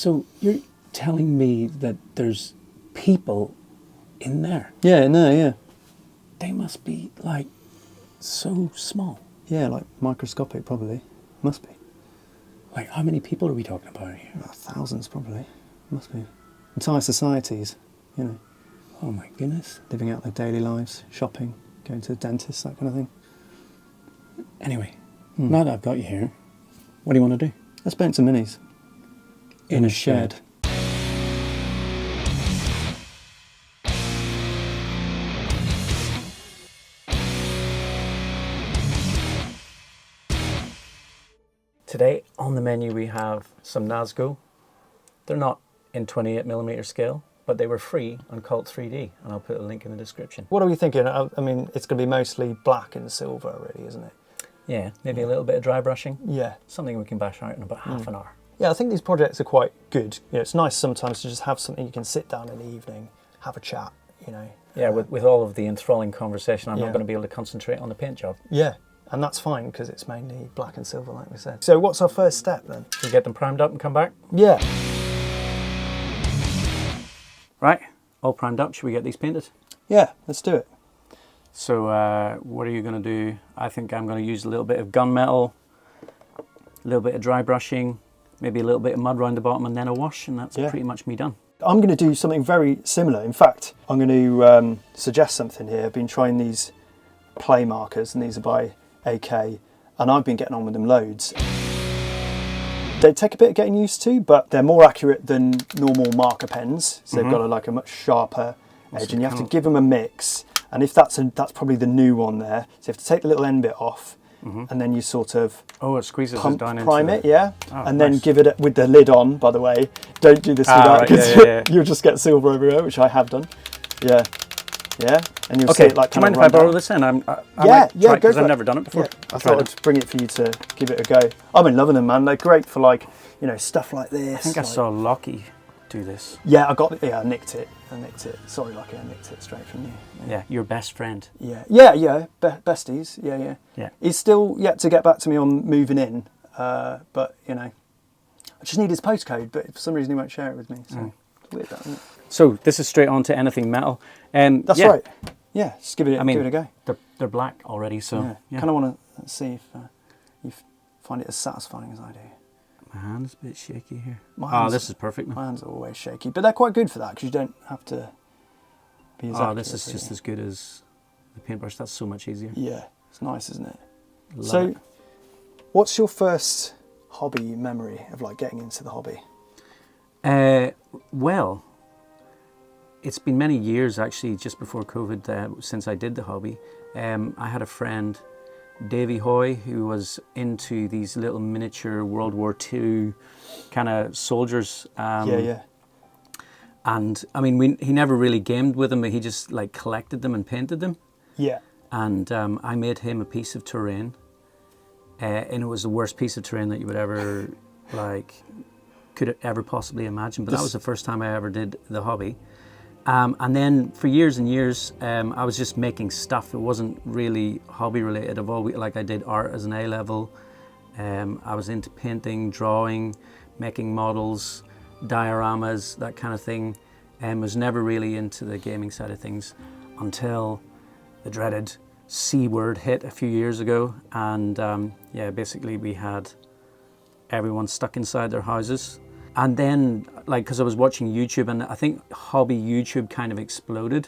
So you're telling me that there's people in there? Yeah, no, yeah. They must be like so small. Yeah, like microscopic probably. Must be. Like how many people are we talking about here? Thousands probably. Must be. Entire societies, you know. Oh my goodness. Living out their daily lives, shopping, going to the dentist, that kind of thing. Anyway, now that I've got you here, what do you want to do? Let's paint some minis. In a shed. Today on the menu we have some Nazgul. They're not in 28mm scale, but they were free on Cult 3D, and I'll put a link in the description. What are we thinking? I mean, it's going to be mostly black and silver, really, isn't it? Yeah, maybe a little bit of dry brushing. Yeah. Something we can bash out in about half an hour. Yeah, I think these projects are quite good. You know, it's nice sometimes to just have something you can sit down in the evening, have a chat, you know. Yeah, with all of the enthralling conversation, I'm Yeah. not going to be able to concentrate on the paint job. Yeah, and that's fine because it's mainly black and silver, like we said. So what's our first step then? Should we get them primed up and come back? Yeah. Right, all primed up. Should we get these painted? Yeah, let's do it. So what are you going to do? I think I'm going to use a little bit of gunmetal, a little bit of dry brushing, maybe a little bit of mud around the bottom, and then a wash, and that's pretty much me done. I'm going to do something very similar. In fact, I'm going to suggest something here. I've been trying these play markers, and these are by AK, and I've been getting on with them loads. They take a bit of getting used to, but they're more accurate than normal marker pens. So they've got a much sharper edge, and you have to give them a mix. And if that's probably the new one there. So you have to take the little end bit off, and then you sort of it squeezes it down prime into it, yeah, and then nice. give it with the lid on. By the way, don't do this without, right, because you'll just get silver everywhere, which I have done. Yeah, yeah, and you'll see it like. Do you mind if I borrow this in? I yeah, might try, go because for I've it. never done it before. Yeah, I thought I'd bring it for you to give it a go. I've been loving them, man. They're great for stuff like this. I think I saw Lockie do this. Yeah, I nicked it. Sorry, Lucky, I nicked it straight from you. Yeah, your best friend. Yeah. Besties. Yeah. He's still yet to get back to me on moving in, but I just need his postcode. But for some reason he won't share it with me. So it's weird, that, isn't it? So this is straight on to anything metal, and that's right. Yeah, just give it a go. They're black already, so yeah. Kind of want to see if you find it as satisfying as I do. My hand's a bit shaky here. This is perfect. My hands are always shaky, but they're quite good for that because you don't have to be as accurate, this is just as good as the paintbrush. That's so much easier. Yeah, it's nice, isn't it? Love it. What's your first hobby memory of getting into the hobby? Well, it's been many years actually, just before COVID, since I did the hobby. I had a friend, Davy Hoy, who was into these little miniature World War II kind of soldiers. Yeah. And I mean, he never really gamed with them, but he just collected them and painted them. Yeah. And I made him a piece of terrain, and it was the worst piece of terrain that you would ever could ever possibly imagine. But that was the first time I ever did the hobby. And then for years and years, I was just making stuff. It wasn't really hobby related. I've always, I did art as an A level. I was into painting, drawing, making models, dioramas, that kind of thing. Was never really into the gaming side of things until the dreaded C word hit a few years ago. And basically we had everyone stuck inside their houses. And then, because I was watching YouTube, and I think hobby YouTube kind of exploded,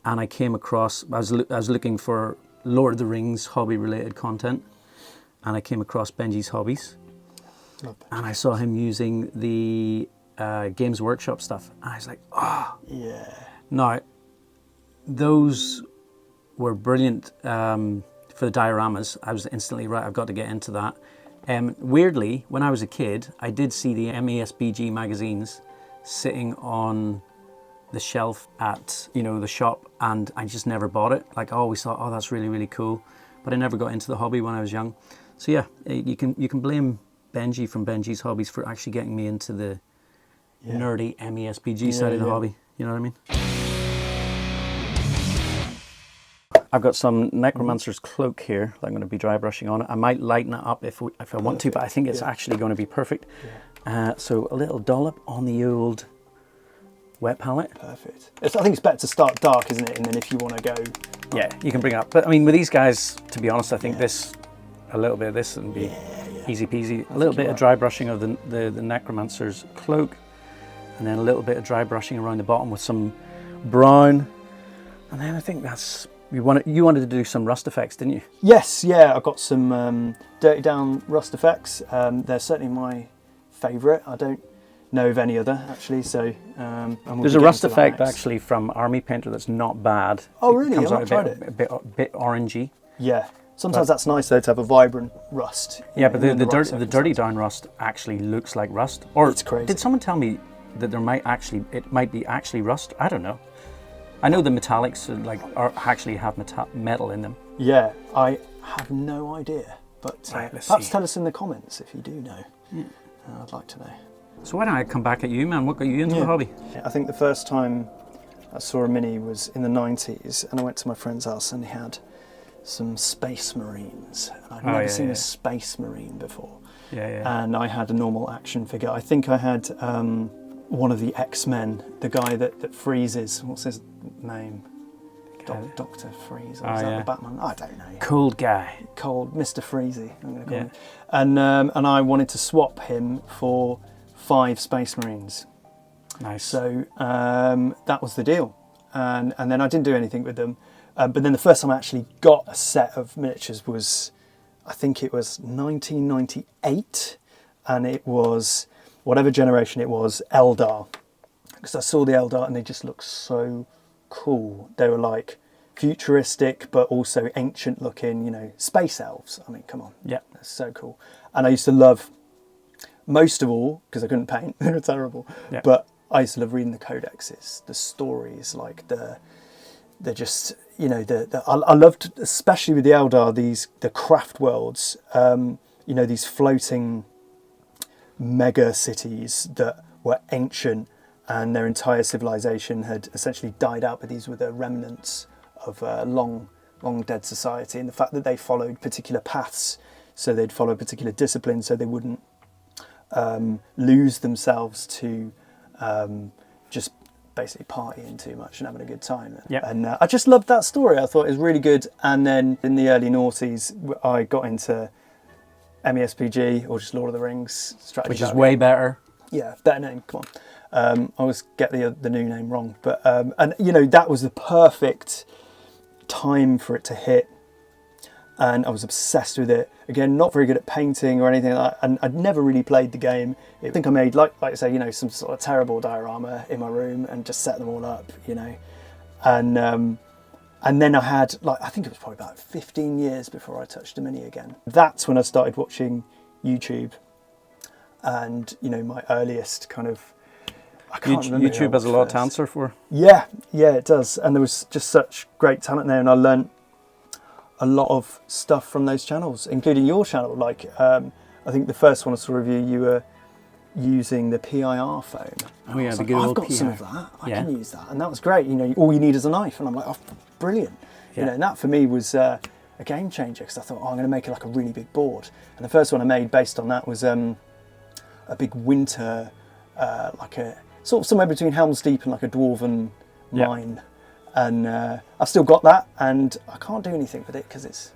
and I came across, I was looking for Lord of the Rings hobby-related content, and I came across Benji's Hobbies, and I saw him using the Games Workshop stuff, and I was like, yeah. Now, those were brilliant for the dioramas. I was instantly right, I've got to get into that. Weirdly, when I was a kid, I did see the MASBG magazines sitting on the shelf at the shop, and I just never bought it. I always thought, that's really, really cool, but I never got into the hobby when I was young. So yeah, you can blame Benji from Benji's Hobbies for actually getting me into the nerdy MASBG side of the hobby. You know what I mean? I've got some Necromancer's Cloak here that I'm going to be dry brushing on. I might lighten it up if I want to, but I think it's actually going to be perfect. So a little dollop on the old wet palette. Perfect. I think it's better to start dark, isn't it? And then if you want to go... Yeah, you can bring it up. But I mean, with these guys, to be honest, I think a little bit of this and be easy peasy. A little bit of dry brushing of the Necromancer's cloak, and then a little bit of dry brushing around the bottom with some brown. And then I think that's... You wanted to do some rust effects, didn't you? Yes, yeah. I've got some Dirty Down rust effects. They're certainly my favourite. I don't know of any other, actually. So there's a rust effect actually from Army Painter that's not bad. Oh, really? It comes I've out not tried it. A bit orangey. Yeah. Sometimes that's nice though, to have a vibrant rust. Yeah, but the Dirty Down rust actually looks like rust. Or it's crazy. Did someone tell me that it might be actually rust? I don't know. I know the metallics actually have metal in them. Yeah, I have no idea. But perhaps tell us in the comments if you do know. Yeah. I'd like to know. So why don't I come back at you, man? What got you into the hobby? I think the first time I saw a Mini was in the 90s, and I went to my friend's house and he had some Space Marines. And I'd never seen a Space Marine before. And I had a normal action figure. I think I had one of the X-Men, the guy that freezes. What's his name? Dr. Freeze, or is that the Batman? I don't know. Cold guy. Cold, Mr. Freezy, I'm going to call him. And I wanted to swap him for 5 Space Marines. Nice. So that was the deal. And then I didn't do anything with them. But then the first time I actually got a set of miniatures was, I think it was 1998. And it was, whatever generation it was, Eldar. Because I saw the Eldar and they just looked so cool. They were like futuristic, but also ancient looking, you know, space elves. I mean, come on. Yeah. That's so cool. And I used to love, most of all, because I couldn't paint, they were terrible, but I used to love reading the codexes, the stories, like they're just, you know, I loved, especially with the Eldar, the craft worlds, you know, these floating mega cities that were ancient and their entire civilization had essentially died out, but these were the remnants of a long dead society, and the fact that they followed particular paths, so they'd follow particular disciplines so they wouldn't lose themselves to just basically partying too much and having a good time. And I just loved that story. I thought it was really good. And then in the early noughties, I got into MESPG, or just Lord of the Rings strategy, which is way better. Yeah, better name. Come on. I always get the new name wrong, but and you know, that was the perfect time for it to hit, and I was obsessed with it. Again, not very good at painting or anything like that, and I'd never really played the game. I think I made, like I say, you know, some sort of terrible diorama in my room and just set them all up, you know, and then I had, like, I think it was probably about 15 years before I touched a Mini again. That's when I started watching YouTube, and you know, my earliest kind of, I can't remember. YouTube has a lot to answer for. Yeah, it does. And there was just such great talent there, and I learnt a lot of stuff from those channels, including your channel. Like, I think the first one I saw of you, you were using the PIR phone. Oh yeah, the like, good old I've got PIR. some of that. I can use that, and that was great. You know, all you need is a knife, and I'm like, oh, brilliant. You know, and that for me was a game changer, because I thought, oh, I'm going to make it like a really big board. And the first one I made based on that was a big winter, like a sort of somewhere between Helm's Deep and like a dwarven mine. And I've still got that, and I can't do anything with it because it's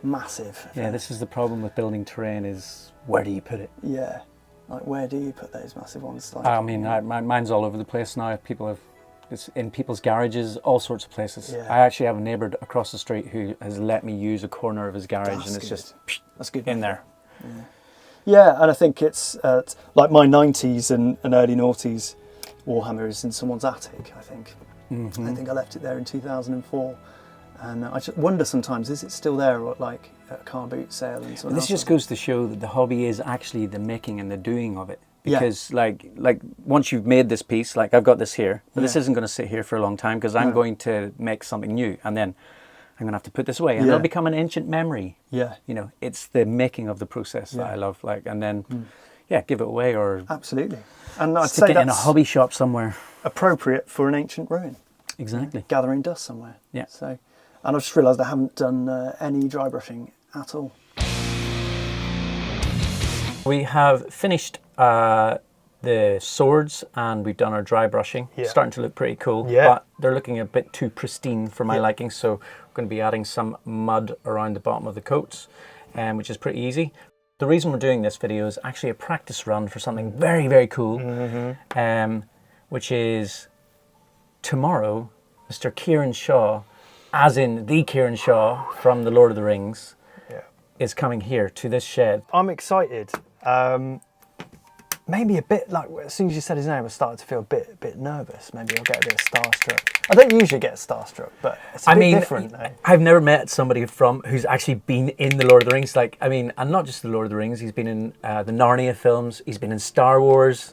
massive. Yeah, this is the problem with building terrain, is where do you put it? Yeah, like where do you put those massive ones? Like, I mean, mine's all over the place now. It's in people's garages, all sorts of places. Yeah. I actually have a neighbour across the street who has let me use a corner of his garage, and it's just that's good in there. Yeah, and I think it's like my 90s and early noughties Warhammer is in someone's attic, I think. Mm-hmm. I think I left it there in 2004, and I just wonder sometimes, is it still there, or like at a car boot sale? And this just goes to show that the hobby is actually the making and the doing of it. Because like once you've made this piece, like I've got this here, but this isn't going to sit here for a long time, because I'm going to make something new, and then I'm going to have to put this away, and it'll become an ancient memory. Yeah. You know, it's the making of the process that I love, like, and then give it away, or absolutely. And I'd stick say it in a hobby shop somewhere. Appropriate for an ancient ruin. Exactly. You know, gathering dust somewhere. Yeah. So, and I've just realised I haven't done any dry brushing at all. We have finished the swords and we've done our dry brushing. Yeah. Starting to look pretty cool, Yeah. but they're looking a bit too pristine for my liking, so we're going to be adding some mud around the bottom of the coats, which is pretty easy. The reason we're doing this video is actually a practice run for something very, very cool, which is tomorrow, Mr. Kieran Shaw, as in the Kieran Shaw from The Lord of the Rings, is coming here to this shed. I'm excited. Maybe a bit like, as soon as you said his name, I started to feel a bit nervous. Maybe I'll get a bit starstruck. I don't usually get starstruck, but it's a bit different though. I've never met somebody who's actually been in The Lord of the Rings. Like, I mean, and not just The Lord of the Rings, he's been in the Narnia films, he's been in Star Wars.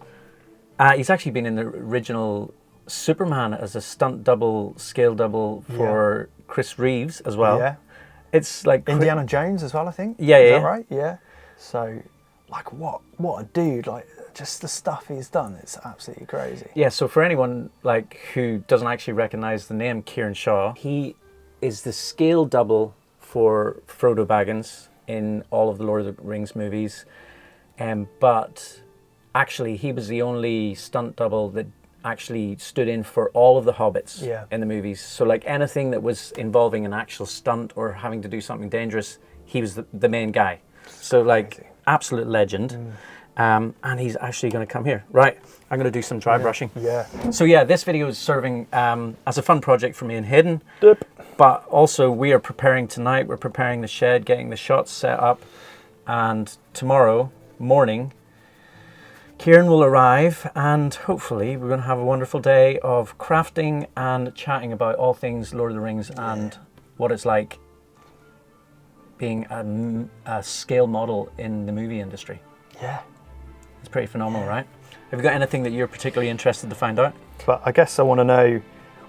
He's actually been in the original Superman as a stunt double, scale double for Chris Reeves as well. Yeah. It's like Indiana Jones as well, I think. Yeah, Is that right? Yeah. So, like, what a dude! Like, just the stuff he's done, it's absolutely crazy. Yeah. So for anyone like who doesn't actually recognise the name Kieran Shaw, he is the scale double for Frodo Baggins in all of the Lord of the Rings movies, but actually he was the only stunt double that actually stood in for all of the hobbits in the movies. So like anything that was involving an actual stunt or having to do something dangerous, he was the main guy. So like absolute legend. And he's actually going to come here. Right, I'm going to do some dry brushing. Yeah. So yeah, this video is serving as a fun project for me and Hayden. But also we are preparing tonight, we're preparing the shed, getting the shots set up. And tomorrow morning, Kieran will arrive and hopefully we're going to have a wonderful day of crafting and chatting about all things Lord of the Rings and what it's like being a scale model in the movie industry. Yeah. It's pretty phenomenal, right? Have you got anything that you're particularly interested to find out? But I guess I want to know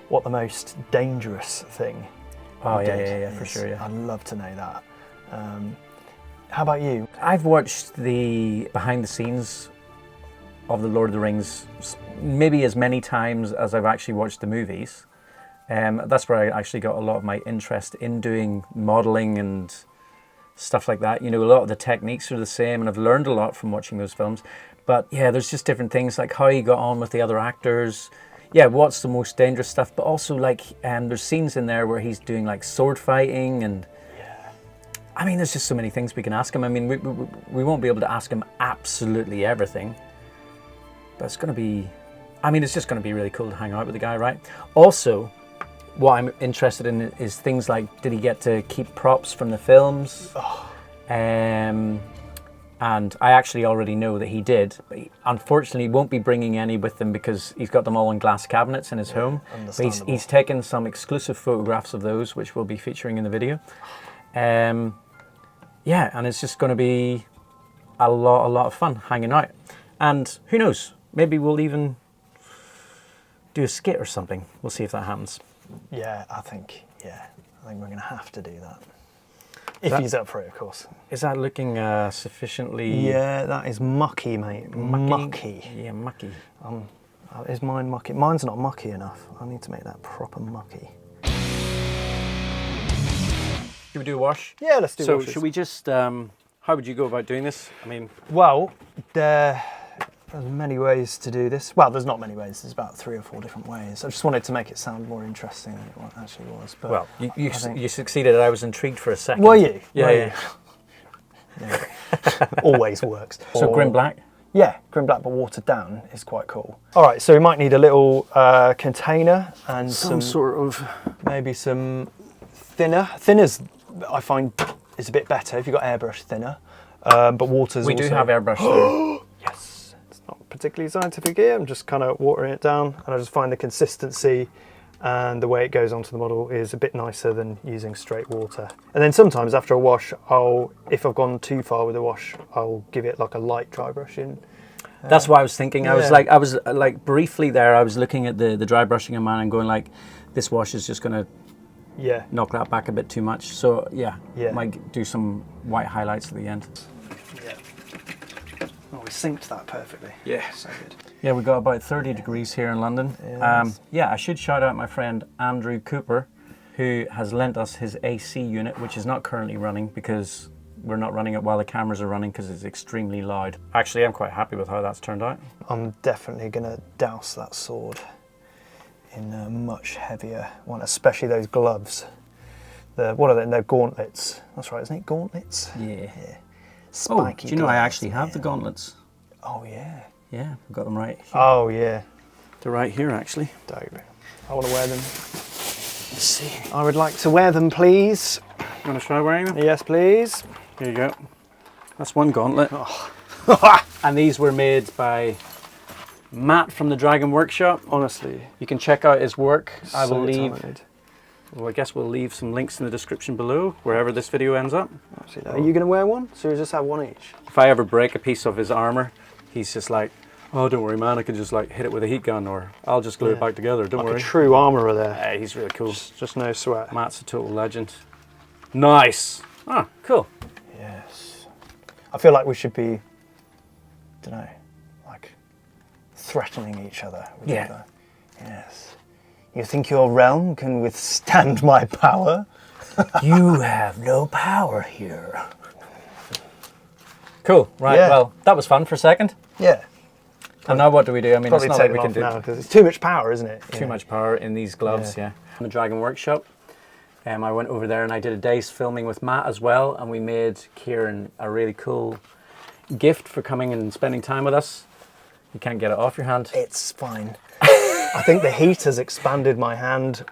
what the most dangerous thing is. For sure, yeah. I'd love to know that. How about you? I've watched the behind the scenes of the Lord of the Rings maybe as many times as I've actually watched the movies. That's where I actually got a lot of my interest in doing modeling and stuff like that. You know, a lot of the techniques are the same and I've learned a lot from watching those films. But yeah, there's just different things like how he got on with the other actors. Yeah, what's the most dangerous stuff, but also like there's scenes in there where he's doing like sword fighting and I mean, there's just so many things we can ask him. I mean, we won't be able to ask him absolutely everything, but it's going to be, I mean, it's just going to be really cool to hang out with the guy, right? Also, what I'm interested in is things like, did he get to keep props from the films? And I actually already know that he did, but he unfortunately won't be bringing any with him because he's got them all in glass cabinets in his home. But he's taken some exclusive photographs of those, which we'll be featuring in the video. Yeah, and it's just going to be a lot of fun hanging out. And who knows, maybe we'll even do a skit or something. We'll see if that happens. Yeah, I think we're going to have to do that. If he's up for it, of course. Is that looking sufficiently... Yeah, that is mucky, mate. Mucky. Yeah, mucky. Is mine mucky? Mine's not mucky enough. I need to make that proper mucky. Should we do a wash? Yeah, let's do washes. So should we just... how would you go about doing this? I mean... Well, there's many ways to do this. Well, there's not many ways. There's about 3 or 4 different ways. I just wanted to make it sound more interesting than it actually was. But well, you succeeded. I was intrigued for a second. Were you? Yeah. Always works. So grim black? Yeah, grim black but watered down is quite cool. All right, so we might need a little container and some sort of... Maybe some thinner. Thinners, I find, is a bit better if you've got airbrush thinner. But water's We do have airbrush thinner. Yes. It's not particularly scientific here. I'm just kind of watering it down and I just find the consistency and the way it goes onto the model is a bit nicer than using straight water. And then sometimes after a wash, if I've gone too far with the wash, I'll give it like a light dry brush in. That's what I was thinking. I was like briefly there, I was looking at the dry brushing in mine and going like, this wash is just going to knock that back a bit too much. So might do some white highlights at the end. Yeah. Oh, we synced that perfectly. Yeah. So good. Yeah, we got about 30 degrees here in London. I should shout out my friend Andrew Cooper, who has lent us his AC unit, which is not currently running because we're not running it while the cameras are running because it's extremely loud. Actually, I'm quite happy with how that's turned out. I'm definitely going to douse that sword in a much heavier one, especially those gloves. What are they? They're gauntlets. That's right, isn't it? Gauntlets? Yeah. Spiky do you know I gloves, actually have the gauntlets? Oh, yeah. Yeah, I've got them right here. Oh, yeah. They're right here, actually. Dope. I want to wear them. Let's see. I would like to wear them, please. You want to try wearing them? Yes, please. Here you go. That's one gauntlet. Oh. And these were made by Matt from the Dragon Workshop. Honestly. You can check out his work. I will leave. Talented. Well, I guess we'll leave some links in the description below, wherever this video ends up. Absolutely. Are you going to wear one? So we just have one each? If I ever break a piece of his armor, he's just like, oh, don't worry, man, I can just like hit it with a heat gun, or I'll just glue it back together, don't like worry. a true armourer there. Hey, he's really cool. Just no sweat. Matt's a total legend. Nice. Ah, cool. Yes. I feel like we should be, don't know, like threatening each other. With Yeah. other. Yes. You think your realm can withstand my power? You have no power here. Cool, right, Yeah. well, that was fun for a second. Yeah. And now what do we do? I mean, Probably it's not take like we them can off do now because it's too much power, isn't it? too much power in these gloves, yeah. In the Dragon Workshop, I went over there and I did a day's filming with Matt as well, and we made Kieran a really cool gift for coming and spending time with us. You can't get it off your hand. It's fine. I think the heat has expanded my hand,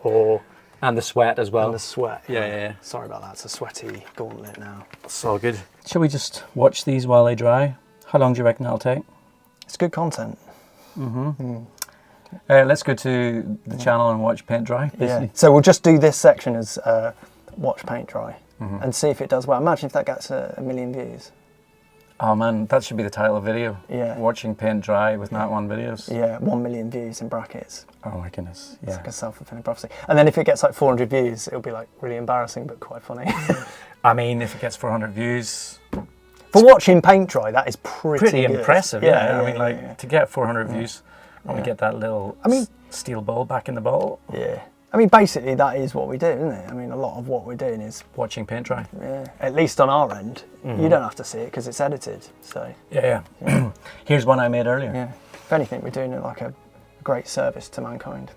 And the sweat as well. and the sweat. Yeah. Sorry about that. It's a sweaty gauntlet now. It's all good. Shall we just watch these while they dry? How long do you reckon that'll take? It's good content. Let's go to the channel and watch paint dry. Yeah. So we'll just do this section as watch paint dry and see if it does well. Imagine if that gets a million views. Oh man, that should be the title of the video. Yeah. Watching paint dry with Nat One videos. Yeah, 1 million views in brackets. Oh my goodness. It's Yeah. like a self-fulfilling prophecy. And then if it gets like 400 views, it'll be like really embarrassing but quite funny. I mean, if it gets 400 views, For watching paint dry, that is pretty good. impressive. Yeah. I mean, like to get 400 views, I want to get that little steel ball back in the bottle. Yeah. I mean, basically that is what we do, isn't it? I mean, a lot of what we're doing is, Watching paint dry. at least on our end, you don't have to see it because it's edited. So, Yeah. Here's one I made earlier. yeah. If anything, we're doing it like a great service to mankind.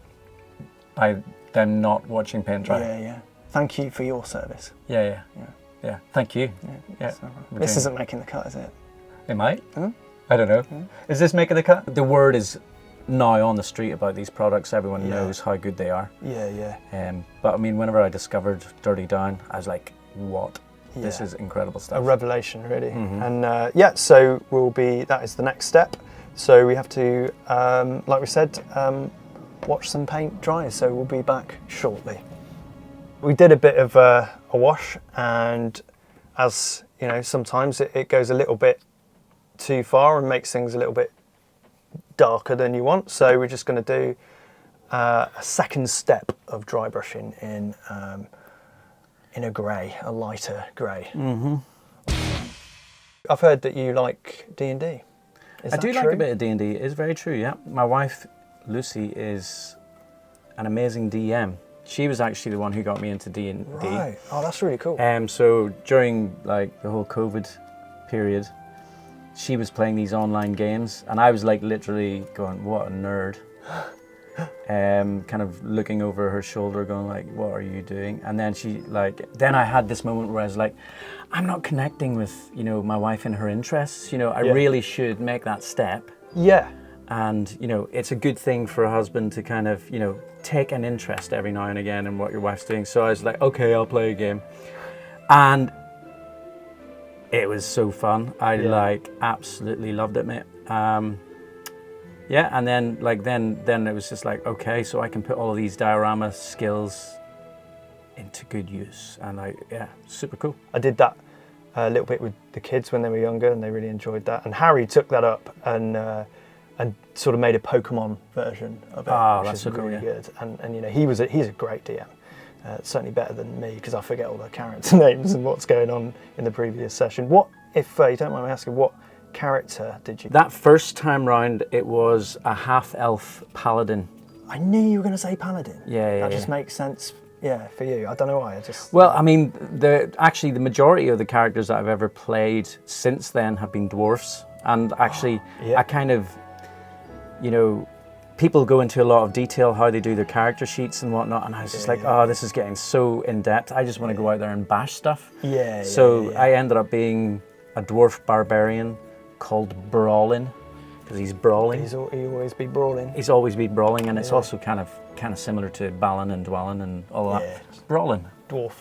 By them not watching paint dry. Yeah. Thank you for your service. Yeah. Thank you. Yeah. So, this isn't making the cut, is it? It might. I don't know. Is this making the cut? The word is now on the street about these products. Everyone knows how good they are. Yeah. But I mean, whenever I discovered Dirty Down, I was like, what? This is incredible stuff. A revelation, really. And so that is the next step. So we have to, like we said, watch some paint dry. So we'll be back shortly. We did a bit of a wash, and as you know, sometimes it goes a little bit too far and makes things a little bit darker than you want. So we're just going to do a second step of dry brushing in a grey, a lighter grey. I've heard that you like D&D. I do like a bit of D&D. It's very true, yeah. My wife, Lucy, is an amazing DM. She was actually the one who got me into D&D. Right. Oh, that's really cool. So during like the whole COVID period, she was playing these online games, and I was like literally going, what a nerd. Kind of looking over her shoulder going like, what are you doing? And then then I had this moment where I was like, I'm not connecting with, my wife and her interests. I really should make that step. Yeah. And, it's a good thing for a husband to kind of, take an interest every now and again in what your wife's doing. So I was like, okay, I'll play a game. And it was so fun. I absolutely loved it, mate. And then then it was just like, okay, so I can put all of these diorama skills into good use. And super cool. I did that a little bit with the kids when they were younger, and they really enjoyed that. And Harry took that up and sort of made a Pokemon version of it, which that's is so cool, really good. And he's a great DM. Certainly better than me, because I forget all the character names and what's going on in the previous session. What, if you don't mind me asking, what character did you? That first time round, it was a half-elf paladin. I knew you were going to say paladin. Yeah. That just makes sense Yeah, for you. I don't know why. I just. Well, I mean, actually the majority of the characters that I've ever played since then have been dwarfs, and actually, yeah. I kind of, you know, people go into a lot of detail how they do their character sheets and whatnot, and I was just like, oh, this is getting so in depth. I just want to go out there and bash stuff. Yeah. So I ended up being a dwarf barbarian called Brawling, because he's brawling. He'll always be brawling. He's always been brawling, and it's also kind of similar to Balin and Dwellin and all that. Brawling. Dwarf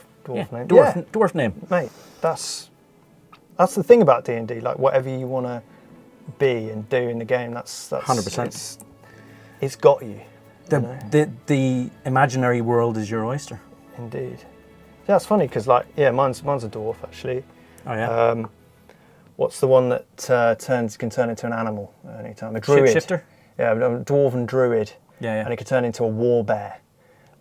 name. Dwarf name. Mate, that's the thing about D&D. Like whatever you want to be and do in the game, that's 100%. It's got you. The imaginary world is your oyster. Indeed. Yeah, it's funny because mine's a dwarf actually. Oh yeah. What's the one that can turn into an animal at any time? A druid. Shapeshifter? Yeah, a dwarven druid. Yeah. And it could turn into a war bear.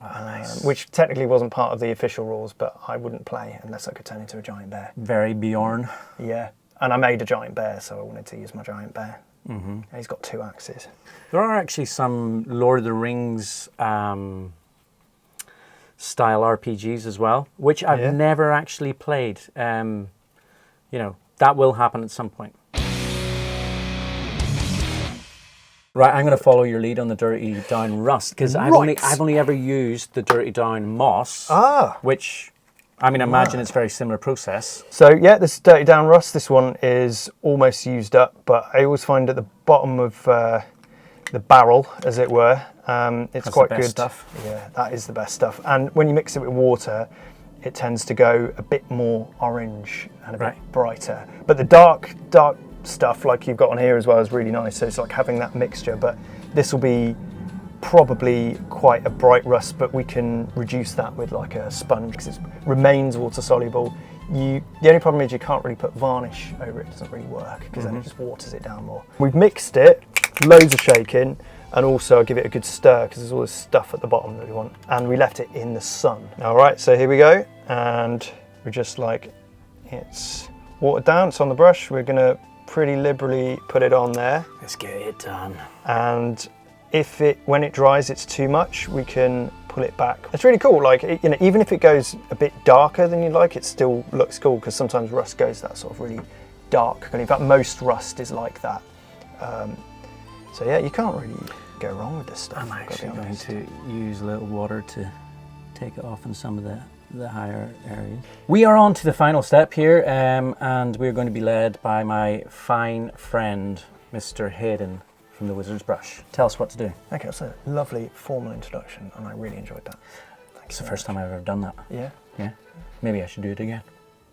Oh, nice. Which technically wasn't part of the official rules, but I wouldn't play unless I could turn into a giant bear. Very Bjorn. Yeah. And I made a giant bear, so I wanted to use my giant bear. Mm-hmm. And he's got 2 axes. There are actually some Lord of the Rings style RPGs as well, which I've never actually played. You know, that will happen at some point. Right, I'm going to follow your lead on the Dirty Down Rust, because I've only ever used the Dirty Down Moss, which, I mean, I imagine it's a very similar process. So yeah, this is Dirty Down Rust. This one is almost used up, but I always find at the bottom of the barrel, as it were, it's quite good stuff. Yeah, that is the best stuff. And when you mix it with water, it tends to go a bit more orange and a bit brighter. But the dark stuff like you've got on here as well is really nice, so it's like having that mixture. But this will be probably quite a bright rust, but we can reduce that with like a sponge because it remains water soluble. The only problem is you can't really put varnish over it. It doesn't really work because then it just waters it down more. We've mixed it, loads of shaking, and also I'll give it a good stir because there's all this stuff at the bottom that we want, and we left it in the sun. All right, so here we go, and we're just like, it's watered down, it's on the brush. We're gonna pretty liberally put it on there. Let's get it done. And when it dries, it's too much, we can pull it back. It's really cool. Like, you know, even if it goes a bit darker than you like, it still looks cool because sometimes rust goes that sort of really dark. And in fact, most rust is like that. So yeah, you can't really go wrong with this stuff. I'm actually going to use a little water to take it off in some of the higher areas. We are on to the final step here, and we're going to be led by my fine friend, Mr. Hayden from the Wizard's Brush. Tell us what to do. Okay, that's a lovely formal introduction, and I really enjoyed that. It's the first time I've ever done that. Yeah? Yeah. Maybe I should do it again.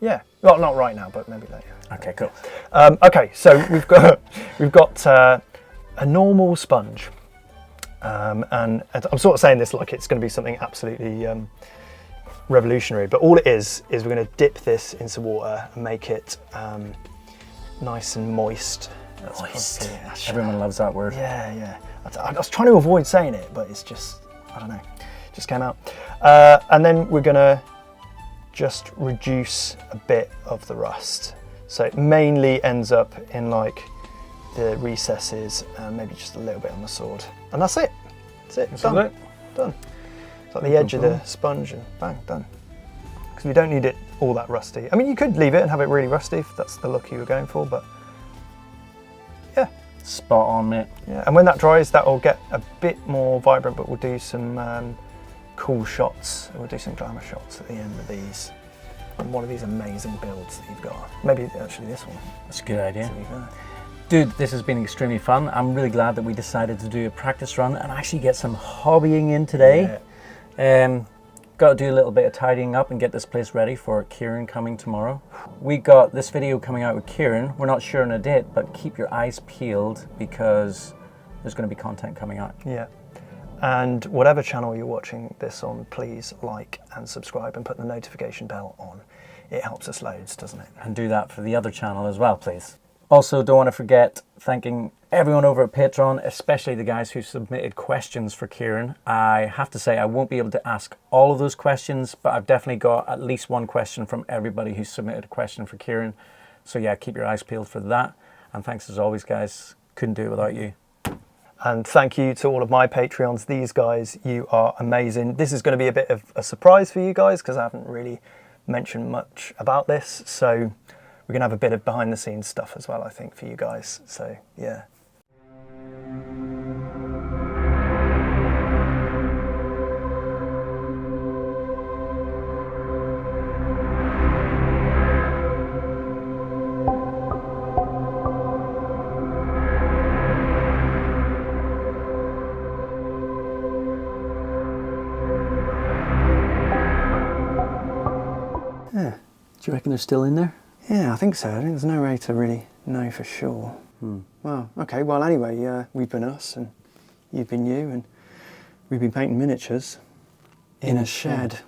Yeah. Well, not right now, but maybe later. Okay, cool. Okay, so we've got a normal sponge, and I'm sort of saying this like it's going to be something absolutely revolutionary, but all it is we're going to dip this into water and make it nice and moist. Moist. Everyone loves that word. Yeah. I was trying to avoid saying it, but it's just, I don't know, just came out. And then we're going to just reduce a bit of the rust. So it mainly ends up in like the recesses and maybe just a little bit on the sword. And that's it. That's it. Done. It's like the edge of the sponge and bang, done. Because we don't need it all that rusty. I mean, you could leave it and have it really rusty if that's the look you were going for, but yeah. Spot on, mate. Yeah, and when that dries, that will get a bit more vibrant, but we'll do some cool shots. We'll do some glamour shots at the end of these. And one of these amazing builds that you've got. Maybe actually this one. That's a good idea. Dude, this has been extremely fun. I'm really glad that we decided to do a practice run and actually get some hobbying in today. Yeah. Got to do a little bit of tidying up and get this place ready for Kieran coming tomorrow. We got this video coming out with Kieran. We're not sure on a date, but keep your eyes peeled because there's going to be content coming out. Yeah. And whatever channel you're watching this on, please like and subscribe and put the notification bell on. It helps us loads, doesn't it? And do that for the other channel as well, please. Also, don't want to forget thanking everyone over at Patreon, especially the guys who submitted questions for Kieran. I have to say I won't be able to ask all of those questions, but I've definitely got at least one question from everybody who submitted a question for Kieran. So yeah, keep your eyes peeled for that. And thanks as always, guys. Couldn't do it without you. And thank you to all of my Patreons. These guys, you are amazing. This is going to be a bit of a surprise for you guys because I haven't really mentioned much about this. So we're going to have a bit of behind the scenes stuff as well, I think, for you guys. So yeah. Yeah. Do you reckon they're still in there? Yeah, I think so. I think there's no way to really know for sure. Well, okay. Well, anyway, we've been us, and you've been you, and we've been painting miniatures in a shed.